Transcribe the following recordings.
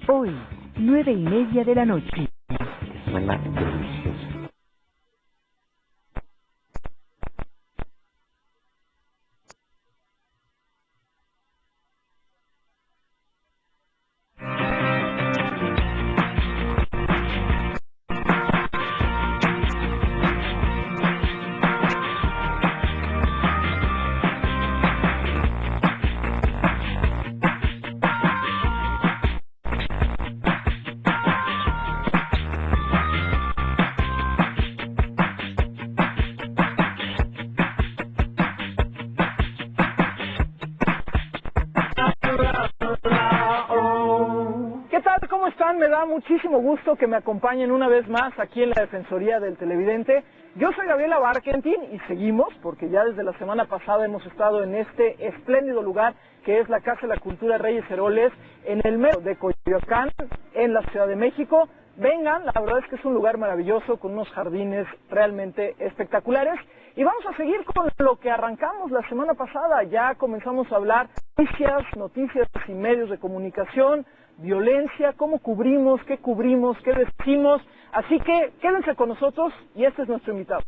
Hoy, 9:30 de la noche. Suena delicioso. ¿Cómo están? Me da muchísimo gusto que me acompañen una vez más aquí en la Defensoría del Televidente. Yo soy Gabriela Barkentin y seguimos, porque ya desde la semana pasada hemos estado en este espléndido lugar que es la Casa de la Cultura Reyes Heroles, en el medio de Coyoacán, en la Ciudad de México. Vengan, la verdad es que es un lugar maravilloso, con unos jardines realmente espectaculares. Y vamos a seguir con lo que arrancamos la semana pasada. Ya comenzamos a hablar de noticias y medios de comunicación, violencia, cómo cubrimos, qué decimos. Así que quédense con nosotros y este es nuestro invitado.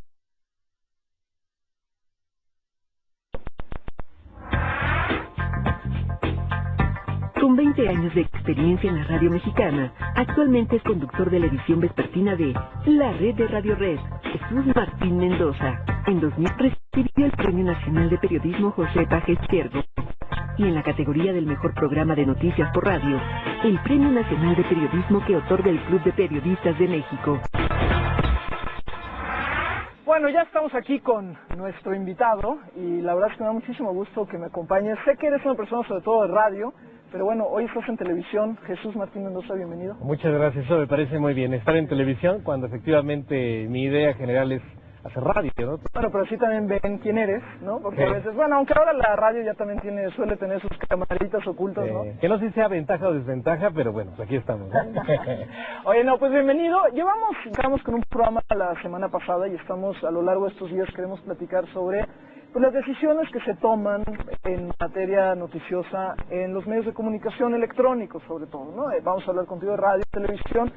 Con 20 años de experiencia en la radio mexicana, actualmente es conductor de la edición vespertina de La Red de Radio Red, Jesús Martín Mendoza. En 2000 recibió el Premio Nacional de Periodismo José Paje Izquierdo. Y en la categoría del mejor programa de noticias por radio, el Premio Nacional de Periodismo que otorga el Club de Periodistas de México. Bueno, ya estamos aquí con nuestro invitado y la verdad es que me da muchísimo gusto que me acompañes. Sé que eres una persona sobre todo de radio, pero bueno, hoy estás en televisión. Jesús Martín Mendoza, bienvenido. Muchas gracias, eso me parece muy bien, estar en televisión cuando efectivamente mi idea general es hacer radio, ¿no? Bueno, pero sí también ven quién eres, ¿no? Porque a veces, bueno, aunque ahora la radio ya también suele tener sus camaritas ocultas, ¿no? Que no sé si sea ventaja o desventaja, pero bueno, pues aquí estamos, ¿no? Oye, no, pues bienvenido. Estamos con un programa la semana pasada y estamos a lo largo de estos días, queremos platicar sobre pues, las decisiones que se toman en materia noticiosa en los medios de comunicación electrónicos, sobre todo, ¿no? Vamos a hablar contigo de radio, televisión.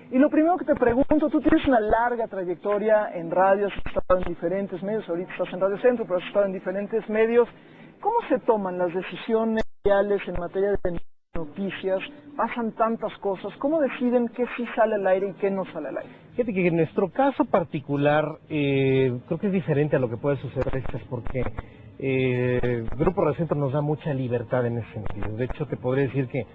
Y lo primero que te pregunto, tú tienes una larga trayectoria en radio, has estado en diferentes medios, ahorita estás en Radio Centro, pero has estado en diferentes medios. ¿Cómo se toman las decisiones reales en materia de noticias? Pasan tantas cosas, ¿cómo deciden qué sí sale al aire y qué no sale al aire? Fíjate que en nuestro caso particular, creo que es diferente a lo que puede suceder a estas, porque Grupo Radio Centro nos da mucha libertad en ese sentido. De hecho, te podría decir que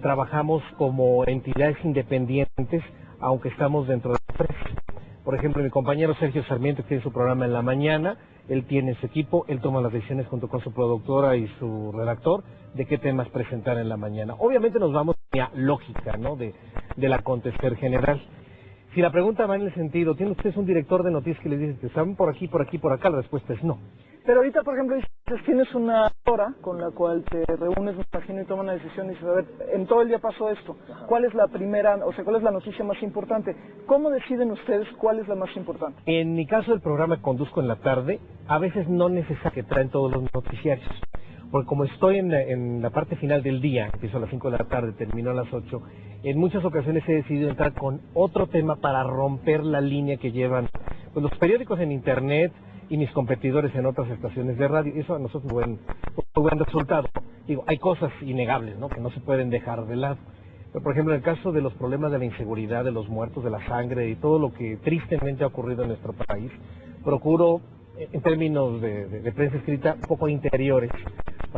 trabajamos como entidades independientes, aunque estamos dentro de la empresa. Por ejemplo, mi compañero Sergio Sarmiento, que tiene su programa en la mañana, él tiene su equipo, él toma las decisiones junto con su productora y su redactor de qué temas presentar en la mañana. Obviamente nos vamos a la lógica, ¿no?, del acontecer general. Si la pregunta va en el sentido, ¿tiene usted un director de noticias que le dice que están por aquí, por aquí, por acá? La respuesta es no. Pero ahorita, por ejemplo, dices, tienes una hora con la cual te reúnes, me imagino, y toman una decisión y dices, a ver, en todo el día pasó esto. ¿Cuál es la primera, o sea, cuál es la noticia más importante? ¿Cómo deciden ustedes cuál es la más importante? En mi caso, el programa que conduzco en la tarde, a veces no necesita que traen todos los noticiarios. Porque como estoy en la parte final del día, empiezo a las 5 de la tarde, termino a las 8, en muchas ocasiones he decidido entrar con otro tema para romper la línea que llevan pues, los periódicos en internet y mis competidores en otras estaciones de radio. Eso a nosotros fue un buen resultado. Digo, hay cosas innegables, ¿no?, que no se pueden dejar de lado. Pero, por ejemplo, en el caso de los problemas de la inseguridad, de los muertos, de la sangre y todo lo que tristemente ha ocurrido en nuestro país, procuro, en términos de prensa escrita, un poco interiores,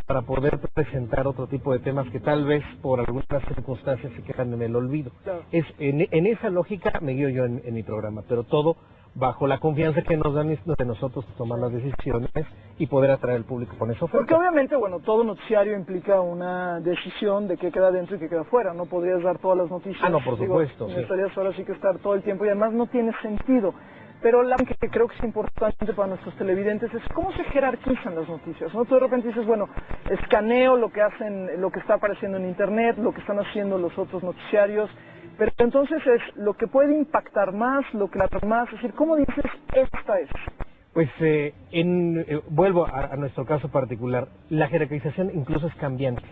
para poder presentar otro tipo de temas que tal vez por algunas circunstancias se quedan en el olvido. Claro. En esa lógica me guío yo en mi programa, pero todo bajo la confianza que nos dan de nosotros tomar las decisiones y poder atraer al público con eso. Porque obviamente, bueno, todo noticiario implica una decisión de qué queda dentro y qué queda fuera. No podrías dar todas las noticias. Ah, no, por supuesto. Necesitarías ahora sí que estar todo el tiempo y además no tiene sentido. Pero la que creo que es importante para nuestros televidentes es cómo se jerarquizan las noticias, ¿no? Tú de repente dices, bueno, escaneo lo que hacen, lo que está apareciendo en internet, lo que están haciendo los otros noticiarios, pero entonces es lo que puede impactar más, lo que la más, es decir, ¿cómo dices esta es? Pues vuelvo a nuestro caso particular, la jerarquización incluso es cambiante.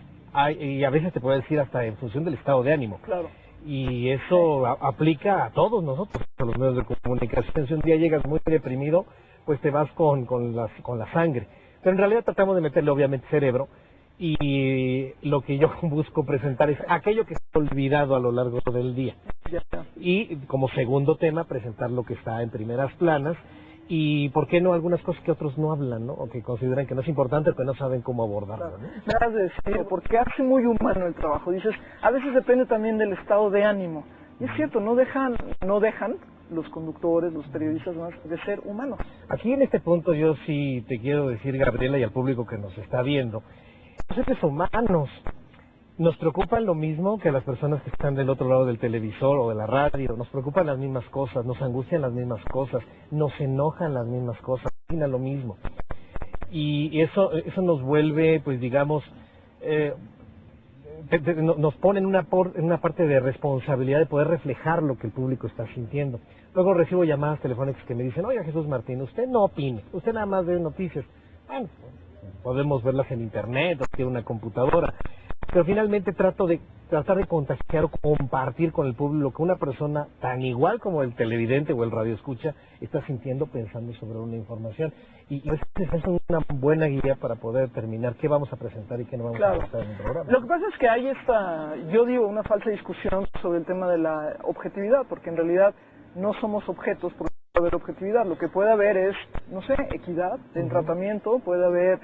y a veces te puede decir hasta en función del estado de ánimo. Claro. Y eso aplica a todos nosotros, a los medios de comunicación. Si un día llegas muy deprimido, pues te vas con la sangre. Pero en realidad tratamos de meterle obviamente cerebro, y lo que yo busco presentar es aquello que se ha olvidado a lo largo del día. Y como segundo tema, presentar lo que está en primeras planas, y por qué no algunas cosas que otros no hablan, ¿no? O que consideran que no es importante, pero no saben cómo abordarlo, ¿no? Me has de decir, porque hace muy humano el trabajo. Dices, a veces depende también del estado de ánimo. Y es cierto, no dejan los conductores, los periodistas más de ser humanos. Aquí en este punto yo sí te quiero decir, Gabriela, y al público que nos está viendo, los seres humanos nos preocupan lo mismo que las personas que están del otro lado del televisor o de la radio. Nos preocupan las mismas cosas, nos angustian las mismas cosas, nos enojan las mismas cosas, lo mismo. Y eso nos vuelve, pues digamos, nos pone en una parte de responsabilidad de poder reflejar lo que el público está sintiendo. Luego recibo llamadas telefónicas que me dicen, oiga Jesús Martín, usted no opine, usted nada más ve noticias. Bueno, podemos verlas en internet o tiene una computadora, pero finalmente tratar de contagiar o compartir con el público lo que una persona tan igual como el televidente o el radioescucha está sintiendo pensando sobre una información. Y a veces es una buena guía para poder determinar qué vamos a presentar y qué no vamos a presentar en el programa. Lo que pasa es que hay una falsa discusión sobre el tema de la objetividad, porque en realidad no somos objetos por haber objetividad. Lo que puede haber es, no sé, equidad en tratamiento, puede haber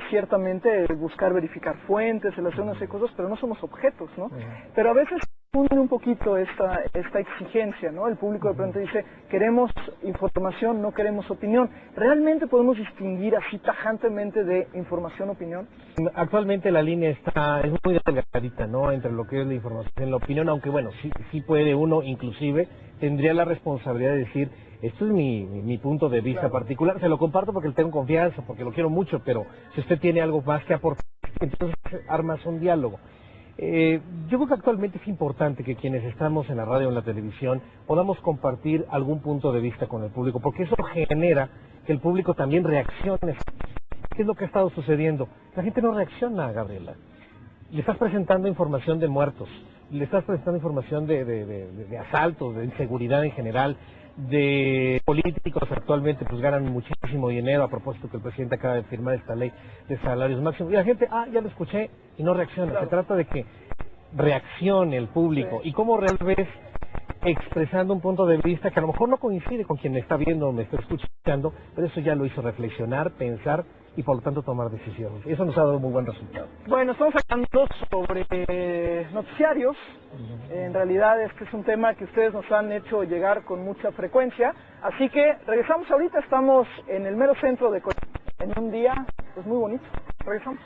ciertamente buscar verificar fuentes, el hacer una serie de cosas, pero no somos objetos, ¿no? Pero a veces hunde un poquito esta exigencia, ¿no? El público de pronto dice, queremos información, no queremos opinión. ¿Realmente podemos distinguir así tajantemente de información-opinión? Actualmente la línea es muy delgadita, ¿no? Entre lo que es la información y la opinión, aunque bueno, sí puede uno, inclusive, tendría la responsabilidad de decir, esto es mi punto de vista particular, se lo comparto porque le tengo confianza, porque lo quiero mucho, pero si usted tiene algo más que aportar, entonces armas un diálogo. Yo creo que actualmente es importante que quienes estamos en la radio o en la televisión podamos compartir algún punto de vista con el público, porque eso genera que el público también reaccione. ¿Qué es lo que ha estado sucediendo? La gente no reacciona, Gabriela. Le estás presentando información de muertos, le estás presentando información de asaltos, de inseguridad en general, de políticos actualmente pues ganan muchísimo dinero, a propósito que el presidente acaba de firmar esta ley de salarios máximos, y la gente, ya lo escuché, y no reacciona. Se trata de que reaccione el público, y cómo realmente expresando un punto de vista que a lo mejor no coincide con quien me está viendo o me está escuchando, pero eso ya lo hizo reflexionar, pensar y por lo tanto tomar decisiones. Eso nos ha dado muy buen resultado. Bueno, estamos hablando sobre noticiarios. En realidad este es un tema que ustedes nos han hecho llegar con mucha frecuencia. Así que regresamos ahorita, estamos en el mero centro de Colima, en un día pues muy bonito. Regresamos.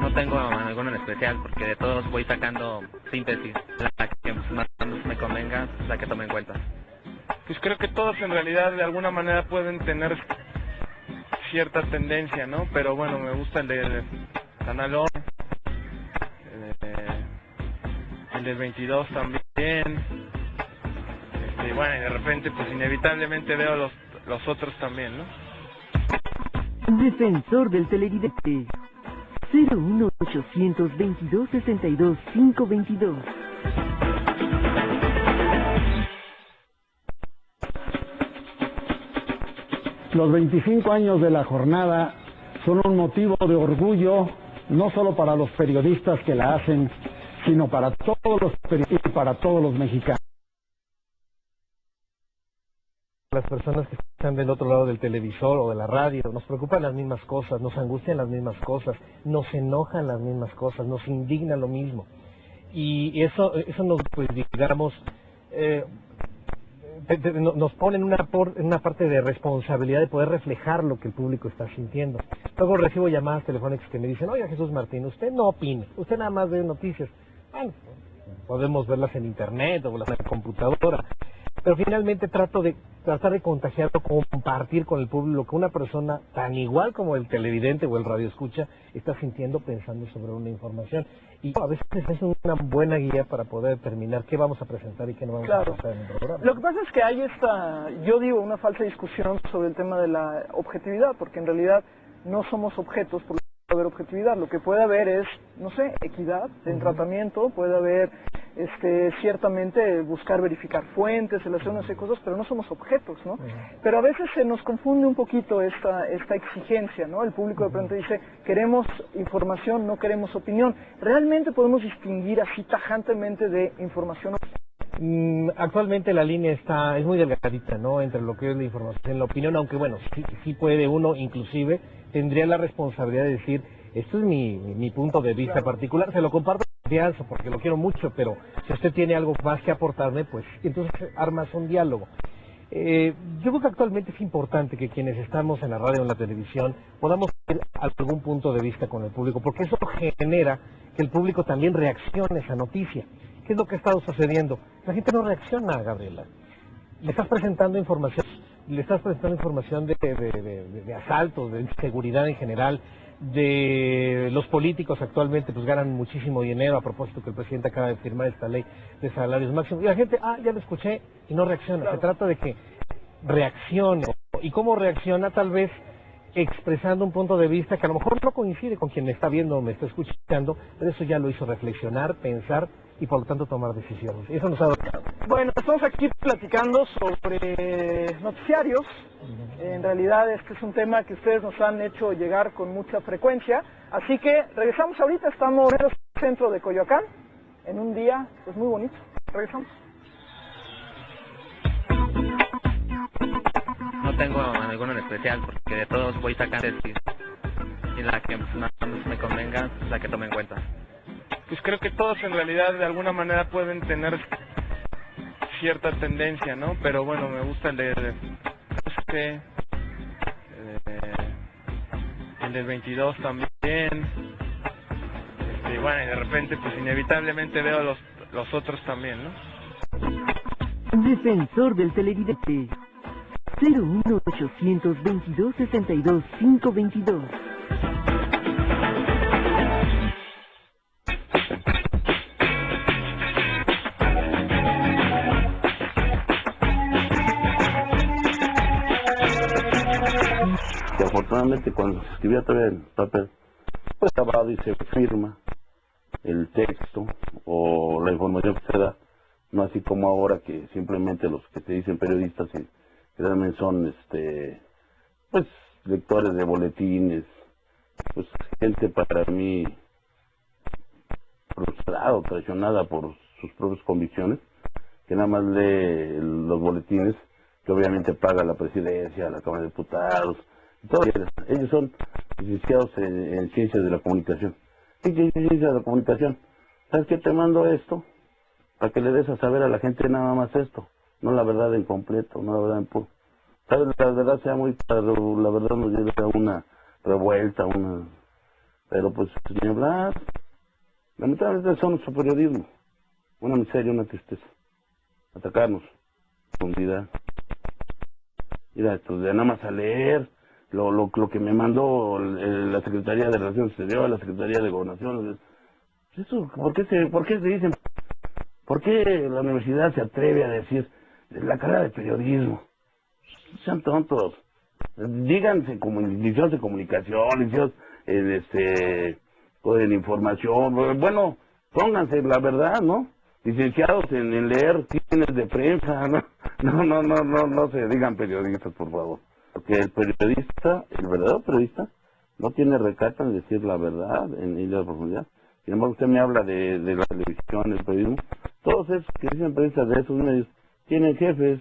No tengo alguno en especial porque de todos voy sacando síntesis. La que más me convenga, la que tome en cuenta. Pues creo que todos en realidad de alguna manera pueden tener cierta tendencia, ¿no? Pero bueno, me gusta el de Canal 11, el del 22 también, bueno, y de repente pues inevitablemente veo los otros también, ¿no? Defensor del televidente 01800 22 62 522. Los 25 años de la jornada son un motivo de orgullo, no solo para los periodistas que la hacen, sino para todos los periodistas y para todos los mexicanos. Las personas que están del otro lado del televisor o de la radio, nos preocupan las mismas cosas, nos angustian las mismas cosas, nos enojan las mismas cosas, nos indigna lo mismo. Y eso nos, pues digamos, nos pone en una parte de responsabilidad de poder reflejar lo que el público está sintiendo. Luego recibo llamadas telefónicas que me dicen, oiga Jesús Martín, usted no opine, usted nada más ve noticias. Bueno, podemos verlas en internet o en la computadora, pero finalmente tratar de contagiar o compartir con el público lo que una persona tan igual como el televidente o el radioescucha está sintiendo pensando sobre una información. Y a veces es una buena guía para poder determinar qué vamos a presentar y qué no vamos a presentar en el programa. Lo que pasa es que hay una falsa discusión sobre el tema de la objetividad, porque en realidad no somos objetos, por lo que puede haber objetividad. Lo que puede haber es, no sé, equidad en tratamiento, puede haber ciertamente buscar verificar fuentes, el hacer una serie de cosas, pero no somos objetos, ¿no? Pero a veces se nos confunde un poquito esta exigencia, ¿no? El público de pronto dice, queremos información, no queremos opinión. ¿Realmente podemos distinguir así tajantemente de información? Actualmente la línea es muy delgadita, ¿no? Entre lo que es la información y la opinión, aunque bueno, sí puede uno, inclusive, tendría la responsabilidad de decir, esto es mi punto de vista particular, se lo comparto con confianza porque lo quiero mucho, pero si usted tiene algo más que aportarme, pues entonces armas un diálogo. Yo creo que actualmente es importante que quienes estamos en la radio o en la televisión podamos tener algún punto de vista con el público, porque eso genera que el público también reaccione a esa noticia. ¿Qué es lo que ha estado sucediendo? La gente no reacciona, Gabriela. Le estás presentando información de asaltos, de inseguridad en general, de los políticos actualmente pues ganan muchísimo dinero a propósito que el presidente acaba de firmar esta ley de salarios máximos. Y la gente, ya lo escuché y no reacciona. Claro. Se trata de que reaccione. ¿Y cómo reacciona? Tal vez expresando un punto de vista que a lo mejor no coincide con quien me está viendo o me está escuchando, pero eso ya lo hizo reflexionar, pensar y por lo tanto tomar decisiones. Eso nos ha dado. Bueno, estamos aquí platicando sobre noticiarios. En realidad este es un tema que ustedes nos han hecho llegar con mucha frecuencia. Así que regresamos ahorita, estamos en el centro de Coyoacán, en un día pues muy bonito. Regresamos. No tengo alguno en especial, porque de todos voy sacando y la que más me convenga es la que tome en cuenta. Pues creo que todos en realidad de alguna manera pueden tener cierta tendencia, ¿no? Pero bueno, me gusta el del 22 también. Y bueno, y de repente pues inevitablemente veo los otros también, ¿no? Defensor del televidente. 01822-62-522. Que afortunadamente cuando se escribía todavía en papel, pues grabado y se firma el texto o la información que se da, no así como ahora que simplemente los que te dicen periodistas y que realmente son pues lectores de boletines, pues gente para mí frustrada o traicionada por sus propias convicciones, que nada más lee los boletines que obviamente paga la presidencia, la Cámara de Diputados, todos ellos son licenciados en ciencias de la comunicación. ¿Qué ciencias de la comunicación? ¿Sabes qué? Te mando esto para que le des a saber a la gente nada más esto, no la verdad en completo, no la verdad en puro. Tal vez la verdad sea muy, pero la verdad nos lleva a una revuelta, pero pues ni hablar. Lamentablemente eso es nuestro periodismo, una miseria, una tristeza, atacarnos, profundidad. Mira, esto de nada más a leer lo que me mandó la Secretaría de Relaciones Exteriores, la Secretaría de Gobernación. Eso, ¿por qué se dicen? ¿Por qué la universidad se atreve a decir la carrera de periodismo? Sean tontos. Díganse como licenciados de comunicación, licenciados en información. Bueno, pónganse la verdad, ¿no? Licenciados en leer tienes de prensa, no se digan periodistas, por favor. Porque el verdadero periodista, no tiene recato en decir la verdad, en ir a la profundidad. Sin embargo, usted me habla de la televisión, el periodismo. Todos esos que dicen periodistas de esos medios tienen jefes,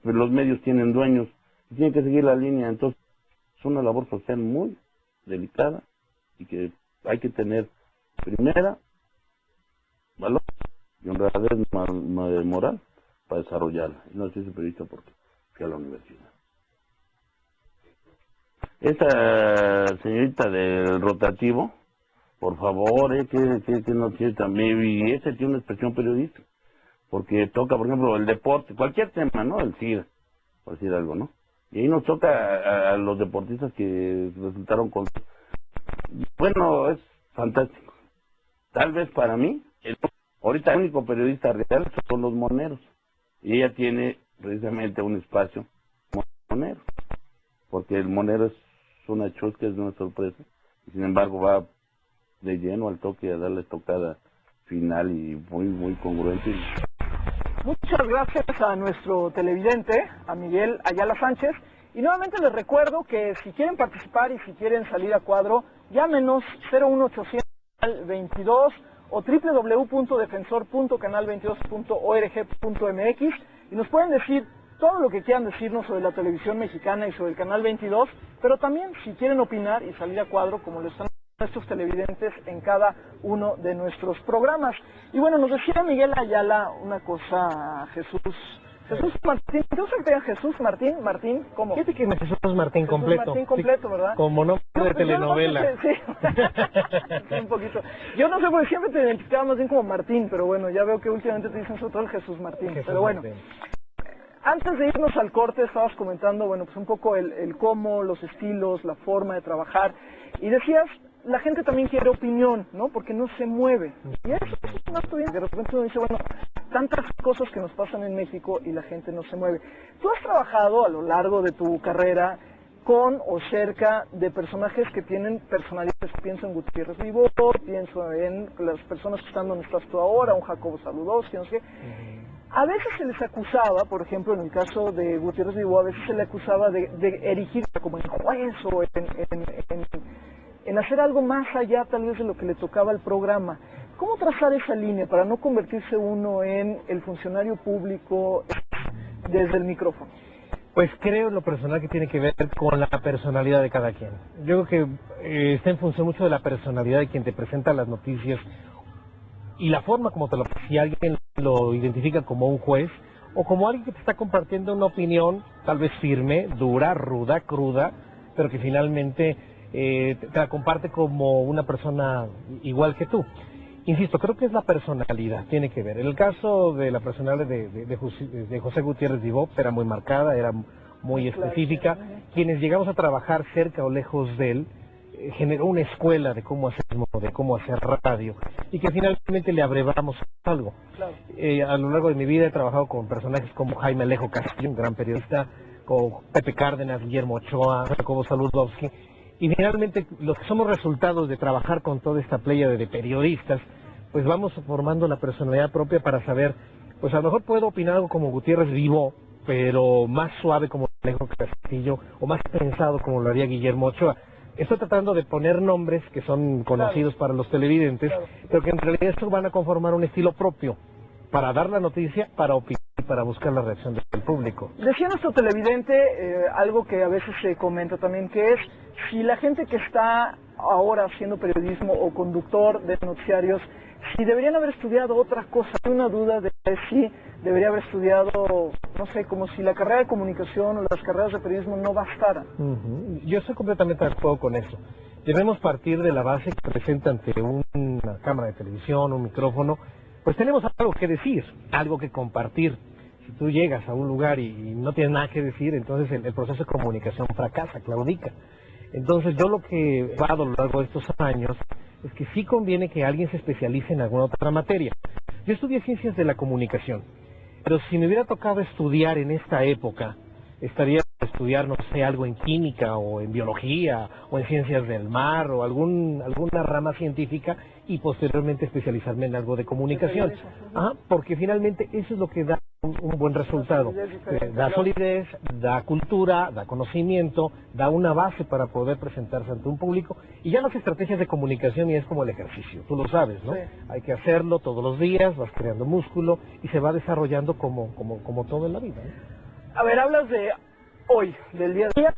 los medios tienen dueños, y tienen que seguir la línea. Entonces, es una labor social muy delicada y que hay que tener, primera, valor y honradez moral para desarrollarla. Y no soy periodista porque fui a la universidad. Esta señorita del rotativo, por favor, que no tiene también, y ese tiene una expresión periodística, porque toca, por ejemplo, el deporte, cualquier tema, ¿no? El SIDA, por decir algo, ¿no? Y ahí nos toca a los deportistas que resultaron con... Bueno, es fantástico. Tal vez para mí, ahorita el único periodista real son los moneros, y ella tiene precisamente un espacio monero. porque el Monero es una chusca, es una sorpresa, y sin embargo va de lleno al toque a darle tocada final y muy congruente. Muchas gracias a nuestro televidente, a Miguel Ayala Sánchez, y nuevamente les recuerdo que si quieren participar y si quieren salir a cuadro, llámenos 01800 22 o www.defensor.canal22.org.mx y nos pueden decir todo lo que quieran decirnos sobre la televisión mexicana y sobre el Canal 22, pero también si quieren opinar y salir a cuadro como lo están nuestros televidentes en cada uno de nuestros programas. Y bueno, nos decía Miguel Ayala una cosa, Jesús Martín, ¿te gusta que te digan Jesús Martín? ¿Cómo? Fíjate que Jesús Martín completo. Martín completo, ¿verdad? Como nombre de telenovela. Sí, un poquito. Yo no sé, porque siempre te identificaba más bien como Martín, pero bueno, ya veo que últimamente te dicen sobre todo el Jesús Martín. Pero bueno, antes de irnos al corte estabas comentando, bueno, pues un poco el cómo, los estilos, la forma de trabajar, y decías, la gente también quiere opinión, ¿no? Porque no se mueve. Y eso es un acto bien. De repente uno dice, bueno, tantas cosas que nos pasan en México y la gente no se mueve. Tú has trabajado a lo largo de tu carrera con o cerca de personajes que tienen personalidades. Pienso en Gutiérrez Vivo, pienso en las personas que están donde estás tú ahora, un Jacobo Saludowski, no sé qué. A veces se les acusaba, por ejemplo, en el caso de Gutiérrez Vivo, a veces se le acusaba de erigir como en juez o en hacer algo más allá tal vez de lo que le tocaba al programa. ¿Cómo trazar esa línea para no convertirse uno en el funcionario público desde el micrófono? Pues creo en lo personal que tiene que ver con la personalidad de cada quien. Yo creo que está en función mucho de la personalidad de quien te presenta las noticias y la forma como te lo... Si alguien lo identifica como un juez o como alguien que te está compartiendo una opinión tal vez firme, dura, ruda, cruda, pero que finalmente te la comparte como una persona igual que tú. Insisto, creo que es la personalidad, tiene que ver. En el caso de la personalidad de José Gutiérrez Vivo era muy marcada, era muy específica. Quienes llegamos a trabajar cerca o lejos de él, generó una escuela de cómo hacer radio y que finalmente le abrevamos algo. A lo largo de mi vida he trabajado con personajes como Jaime Alejo Castillo, un gran periodista, con Pepe Cárdenas, Guillermo Ochoa, Jacobo Saludowski. Y finalmente, los que somos resultados de trabajar con toda esta playa de periodistas, pues vamos formando la personalidad propia para saber, pues a lo mejor puedo opinar algo como Gutiérrez Vivo, pero más suave como Alejo Castillo, o más pensado como lo haría Guillermo Ochoa. Estoy tratando de poner nombres que son conocidos para los televidentes, pero que en realidad estos van a conformar un estilo propio para dar la noticia, para opinar, para buscar la reacción del público. Decía nuestro televidente algo que a veces se comenta también, que es si la gente que está ahora haciendo periodismo o conductor de noticiarios, si deberían haber estudiado otra cosa. Hay una duda de si debería haber estudiado, no sé, como si la carrera de comunicación o las carreras de periodismo no bastaran. Yo estoy completamente de acuerdo con eso. Debemos partir de la base que presenta ante una cámara de televisión, un micrófono, pues tenemos algo que decir, algo que compartir. Si tú llegas a un lugar y no tienes nada que decir, entonces el proceso de comunicación fracasa, claudica. Entonces yo lo que he dado a lo largo de estos años es que sí conviene que alguien se especialice en alguna otra materia. Yo estudié ciencias de la comunicación, pero si me hubiera tocado estudiar en esta época, estaría estudiar, no sé, algo en química o en biología o en ciencias del mar o alguna rama científica y posteriormente especializarme en algo de comunicación. Porque finalmente eso es lo que da un buen resultado. Da solidez, da cultura, da conocimiento, da una base para poder presentarse ante un público y ya las estrategias de comunicación y es como el ejercicio, tú lo sabes, ¿no? Sí. Hay que hacerlo todos los días, vas creando músculo y se va desarrollando como todo en la vida, ¿no? A ver, hablas de hoy, del día de hoy.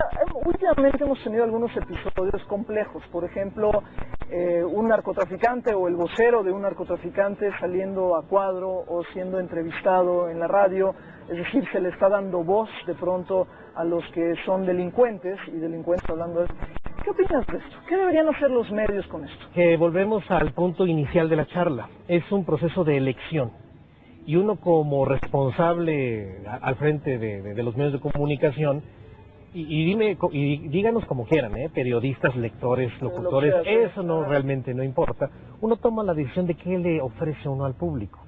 Últimamente hemos tenido algunos episodios complejos, por ejemplo, un narcotraficante o el vocero de un narcotraficante saliendo a cuadro o siendo entrevistado en la radio, es decir, se le está dando voz de pronto a los que son delincuentes y delincuentes hablando de... ¿Qué opinas de esto? ¿Qué deberían hacer los medios con esto? Que volvemos al punto inicial de la charla, es un proceso de elección. Y uno como responsable al frente de los medios de comunicación, y díganos como quieran, periodistas, lectores, locutores, eso no realmente no importa. Uno toma la decisión de qué le ofrece uno al público.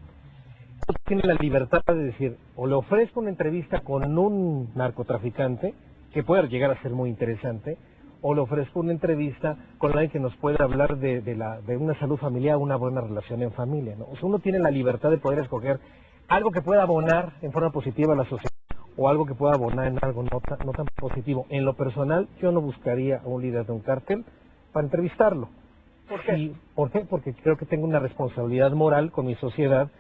Uno tiene la libertad de decir, o le ofrezco una entrevista con un narcotraficante, que puede llegar a ser muy interesante, o le ofrezco una entrevista con alguien que nos pueda hablar de una salud familiar, una buena relación en familia, ¿no? O sea, uno tiene la libertad de poder escoger algo que pueda abonar en forma positiva a la sociedad, o algo que pueda abonar en algo no tan positivo. En lo personal, yo no buscaría a un líder de un cártel para entrevistarlo. ¿Por qué? ¿Por qué? Porque creo que tengo una responsabilidad moral con mi sociedad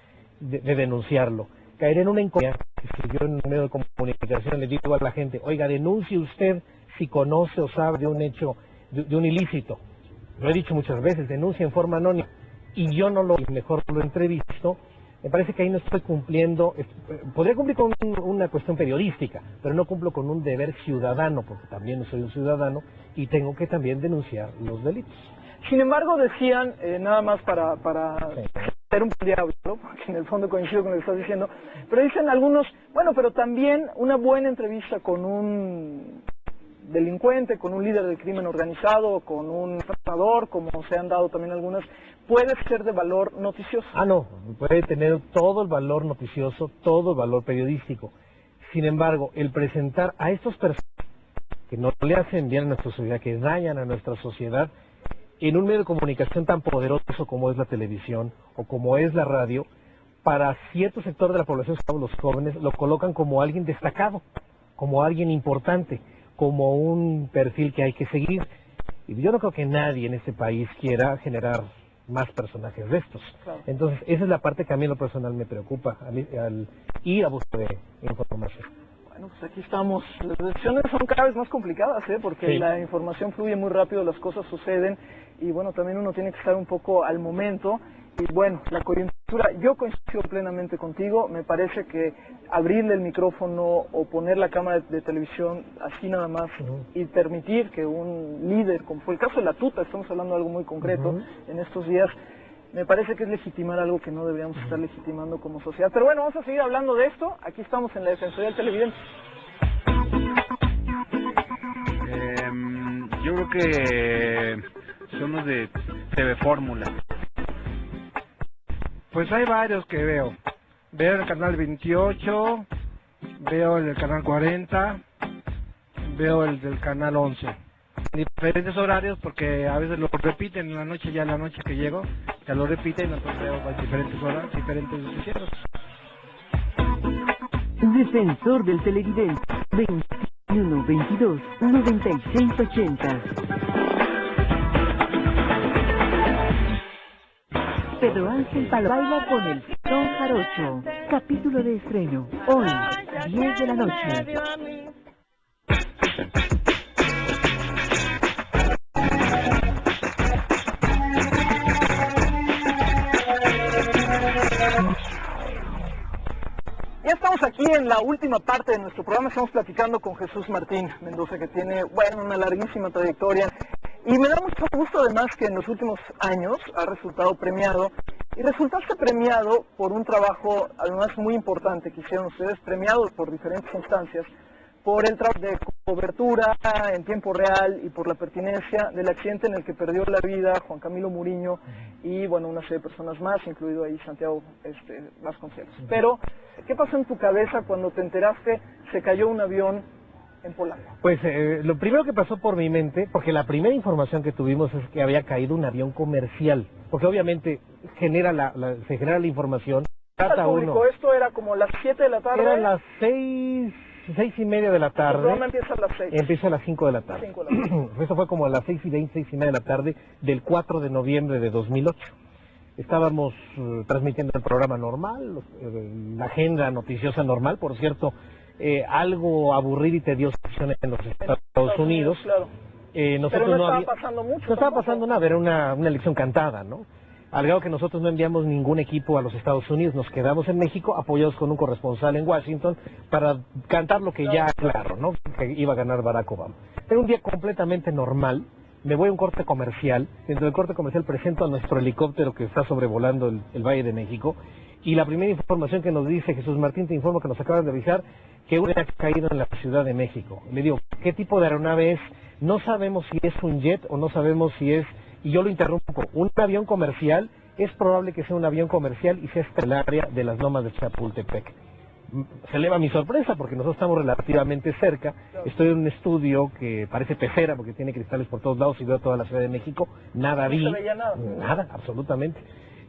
de denunciarlo. Caeré en una incomodidad si yo en un medio de comunicación le digo a la gente, oiga, denuncie usted si conoce o sabe de un hecho, de un ilícito. Lo he dicho muchas veces, denuncie en forma anónima, y yo no lo, mejor lo entrevisto. Me parece que ahí no estoy cumpliendo, podría cumplir con una cuestión periodística, pero no cumplo con un deber ciudadano, porque también soy un ciudadano y tengo que también denunciar los delitos. Sin embargo, decían, nada más para ser un diablo, porque en el fondo coincido con lo que estás diciendo, pero dicen algunos, bueno, pero también una buena entrevista con un delincuente, con un líder del crimen organizado, con un tratador, como se han dado también algunas, puede ser de valor noticioso. No, puede tener todo el valor noticioso, todo el valor periodístico. Sin embargo, el presentar a estos personajes que no le hacen bien a nuestra sociedad, que dañan a nuestra sociedad, en un medio de comunicación tan poderoso como es la televisión o como es la radio, para cierto sector de la población, los jóvenes, lo colocan como alguien destacado, como alguien importante, como un perfil que hay que seguir. Y yo no creo que nadie en este país quiera generar más personajes de estos. Claro. Entonces, esa es la parte que a mí en lo personal me preocupa, al ir a buscar de información. Bueno, pues aquí estamos. Las decisiones son cada vez más complicadas, porque sí, la información fluye muy rápido, las cosas suceden, y bueno, también uno tiene que estar un poco al momento. Y bueno, la coyuntura, yo coincido plenamente contigo, me parece que abrirle el micrófono o poner la cámara de televisión así nada más y permitir que un líder, como fue el caso de la tuta, estamos hablando de algo muy concreto en estos días, me parece que es legitimar algo que no deberíamos estar legitimando como sociedad. Pero bueno, vamos a seguir hablando de esto. Aquí estamos en la Defensoría del Televidente. Yo creo que somos de TV Fórmula. Pues hay varios que veo. Veo el canal 28, veo el del canal 40, veo el del canal 11. Diferentes horarios porque a veces lo repiten en la noche, ya en la noche que llego, ya lo repiten, entonces veo diferentes horas, diferentes noticieros. Defensor del Televidente, 21 22 96 80. Pedro Ángel baila con el Son Jarocho. Capítulo de estreno, hoy, 10 de la noche. Ya estamos aquí en la última parte de nuestro programa. Estamos platicando con Jesús Martín Mendoza, que tiene, bueno, una larguísima trayectoria. Y me da mucho gusto además que en los últimos años ha resultado premiado. Y resultaste premiado por un trabajo además muy importante que hicieron ustedes, premiados por diferentes instancias, por el trabajo de cobertura en tiempo real y por la pertinencia del accidente en el que perdió la vida Juan Camilo Muriño y bueno, una serie de personas más, incluido ahí Santiago Vasconcelos. Pero, ¿qué pasó en tu cabeza cuando te enteraste se cayó un avión en Polanco? Pues lo primero que pasó por mi mente, porque la primera información que tuvimos es que había caído un avión comercial, porque obviamente se genera la información. Esto era como las 7 de la tarde. Eran las 6:30 de la tarde. El programa empieza a las 6. Empieza a las 5 de la tarde. 5 de la tarde. Eso fue como a las 6:20, 6:30 de la tarde del 4 de noviembre de 2008. Estábamos transmitiendo el programa normal, la agenda noticiosa normal, por cierto, algo aburrido y tedioso en los Estados Unidos. Claro. Nosotros pero no estaba pasando mucho. No estaba pasando nada, era una elección cantada, ¿no? Al grado que nosotros no enviamos ningún equipo a los Estados Unidos, nos quedamos en México apoyados con un corresponsal en Washington para cantar lo que ya claro, ¿no? Que iba a ganar Barack Obama. Era un día completamente normal, me voy a un corte comercial, dentro del corte comercial presento a nuestro helicóptero que está sobrevolando el Valle de México, y la primera información que nos dice Jesús Martín, te informo que nos acaban de avisar que un avión ha caído en la Ciudad de México. Le digo, ¿qué tipo de aeronave es? No sabemos si es un jet o no sabemos si es... Y yo lo interrumpo, un avión comercial, es probable que sea un avión comercial y sea el área de las lomas de Chapultepec. se eleva mi sorpresa porque nosotros estamos relativamente cerca. Estoy en un estudio que parece pecera porque tiene cristales por todos lados y veo toda la Ciudad de México. Nada vi. No se veía nada. Nada, absolutamente.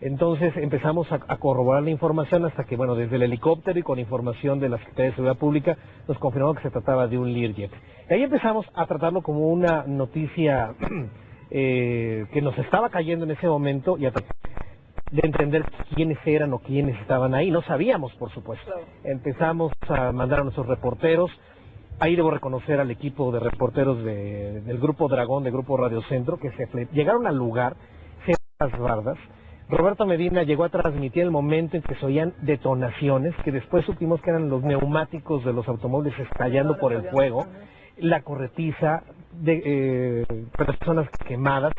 Entonces empezamos a corroborar la información hasta que, bueno, desde el helicóptero y con información de la Secretaría de Seguridad Pública nos confirmó que se trataba de un Learjet. Y ahí empezamos a tratarlo como una noticia que nos estaba cayendo en ese momento y a tratar de entender quiénes eran o quiénes estaban ahí. No sabíamos, por supuesto. Claro. Empezamos a mandar a nuestros reporteros. Ahí debo reconocer al equipo de reporteros del Grupo Dragón, del Grupo Radio Centro, que llegaron al lugar, se las bardas. Roberto Medina llegó a transmitir el momento en que se oían detonaciones, que después supimos que eran los neumáticos de los automóviles estallando por el fuego, la corretiza de personas quemadas.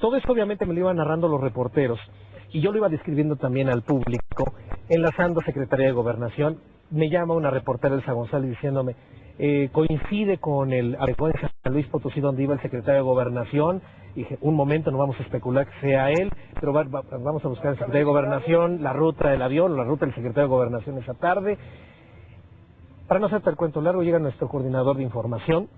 Todo esto obviamente me lo iban narrando los reporteros y yo lo iba describiendo también al público, enlazando Secretaría de Gobernación. Me llama una reportera, Elsa González, diciéndome, coincide con el aeropuerto de San Luis Potosí donde iba el secretario de Gobernación. Y dije, un momento, no vamos a especular que sea él, pero vamos a buscar el secretario de Gobernación, la ruta del avión, la ruta del secretario de Gobernación esa tarde. Para no hacerte el cuento largo, llega nuestro coordinador de información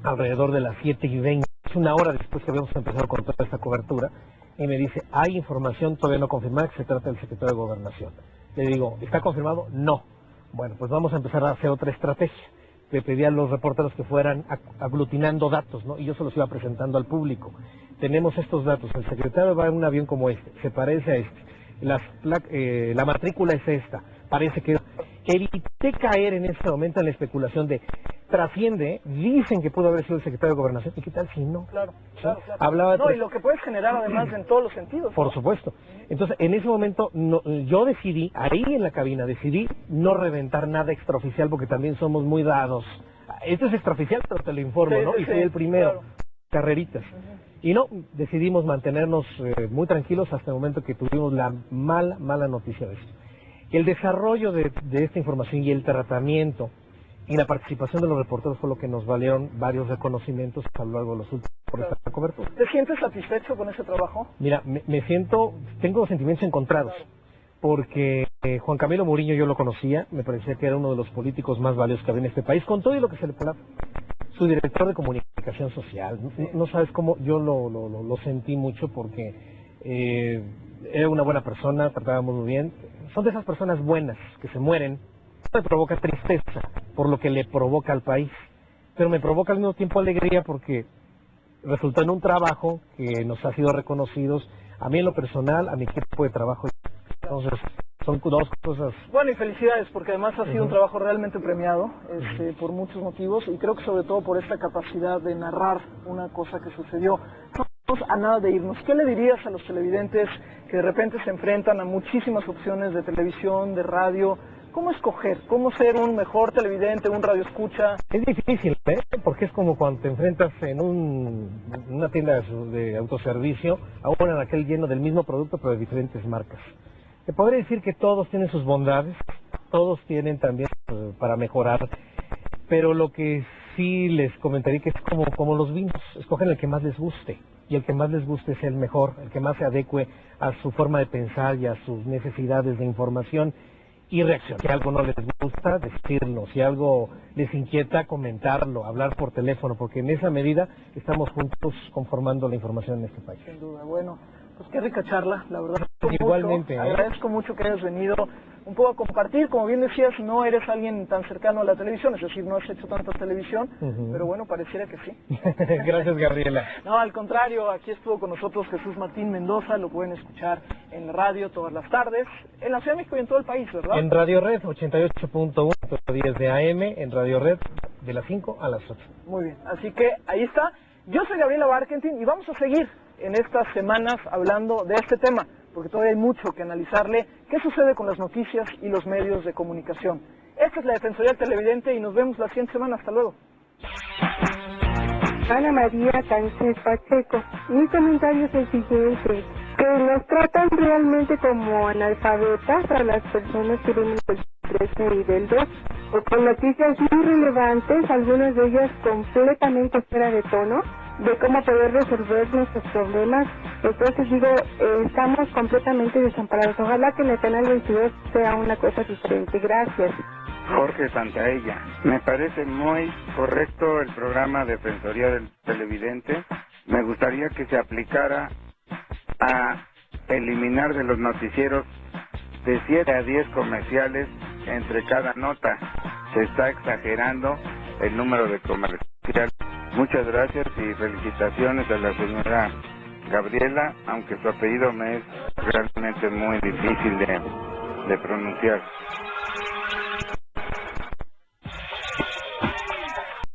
alrededor de las 7:20, una hora después que habíamos empezado con toda esta cobertura, y me dice, hay información todavía no confirmada que se trata del secretario de Gobernación. Le digo, ¿está confirmado? No. Bueno, pues vamos a empezar a hacer otra estrategia. Le pedí a los reporteros que fueran aglutinando datos, ¿no? Y yo se los iba presentando al público. Tenemos estos datos, el secretario va en un avión como este, se parece a este, la matrícula es esta, parece que... Evité caer en este momento en la especulación de trasciende, dicen que pudo haber sido el secretario de Gobernación, ¿y qué tal si no? Claro, ¿Sí? claro, claro. Hablaba No, y lo que puedes generar además en todos los sentidos, ¿no? Por supuesto. Entonces, en ese momento, yo decidí, ahí en la cabina, decidí no reventar nada extraoficial porque también somos muy dados. Esto es extraoficial, pero te lo informo, Sí, ¿no? sí, Y soy el primero. claro. Carreritas. Y no, decidimos mantenernos muy tranquilos hasta el momento que tuvimos la mala noticia de esto. El desarrollo de esta información y el tratamiento y la participación de los reporteros fue lo que nos valieron varios reconocimientos a lo largo de los últimos por esta cobertura. ¿Te sientes satisfecho con ese trabajo? Mira, tengo sentimientos encontrados, porque Juan Camilo Muriño yo lo conocía, me parecía que era uno de los políticos más valiosos que había en este país, con todo y lo que se le pueda. Su director de comunicación social, no sabes cómo yo lo sentí mucho porque era una buena persona, tratábamos muy bien. Son de esas personas buenas que se mueren. Me provoca tristeza por lo que le provoca al país, pero me provoca al mismo tiempo alegría porque resultó en un trabajo que nos ha sido reconocidos, a mí en lo personal, a mi equipo de trabajo. Entonces, son dos cosas. Bueno, y felicidades, porque además ha sido un trabajo realmente premiado, por muchos motivos, y creo que sobre todo por esta capacidad de narrar una cosa que sucedió. Estamos a nada de irnos. ¿Qué le dirías a los televidentes que de repente se enfrentan a muchísimas opciones de televisión, de radio? ¿Cómo escoger? ¿Cómo ser un mejor televidente, un radioescucha? Es difícil, porque es como cuando te enfrentas en una tienda de autoservicio, ahora en aquel lleno del mismo producto, pero de diferentes marcas. Te podría decir que todos tienen sus bondades, todos tienen también para mejorar, pero lo que sí les comentaría que es como los vinos, escogen el que más les guste, y el que más les guste es el mejor, el que más se adecue a su forma de pensar y a sus necesidades de información y reacción. Si algo no les gusta, decirlo, si algo les inquieta, comentarlo, hablar por teléfono, porque en esa medida estamos juntos conformando la información en este país. Sin duda, bueno, pues qué rica charla, la verdad. Igualmente. Agradezco mucho que hayas venido un poco a compartir. Como bien decías, no eres alguien tan cercano a la televisión, es decir, no has hecho tanta televisión, pero bueno, pareciera que sí. Gracias, Gabriela. No, al contrario, aquí estuvo con nosotros Jesús Martín Mendoza, lo pueden escuchar en la radio todas las tardes, en la Ciudad de México y en todo el país, ¿verdad? En Radio Red, 88.1, 10 de AM, en Radio Red, de las 5 a las 8. Muy bien, así que ahí está. Yo soy Gabriela Barkentin y vamos a seguir en estas semanas hablando de este tema, porque todavía hay mucho que analizarle. ¿Qué sucede con las noticias y los medios de comunicación? Esta es la Defensoría del Televidente y nos vemos la siguiente semana. Hasta luego. Ana María Sánchez Pacheco. Mi comentario es el siguiente, que nos tratan realmente como analfabetas a las personas que ven el 13 y del 2, o con noticias muy relevantes, algunas de ellas completamente fuera de tono, de cómo poder resolver nuestros problemas. Entonces digo, estamos completamente desamparados. Ojalá que en el canal 22 sea una cosa diferente. Gracias. Jorge Santaella. Me parece muy correcto el programa Defensoría del Televidente. Me gustaría que se aplicara a eliminar de los noticieros de 7 a 10 comerciales entre cada nota. Se está exagerando el número de comerciales. Muchas gracias y felicitaciones a la señora Gabriela, aunque su apellido me es realmente muy difícil de pronunciar.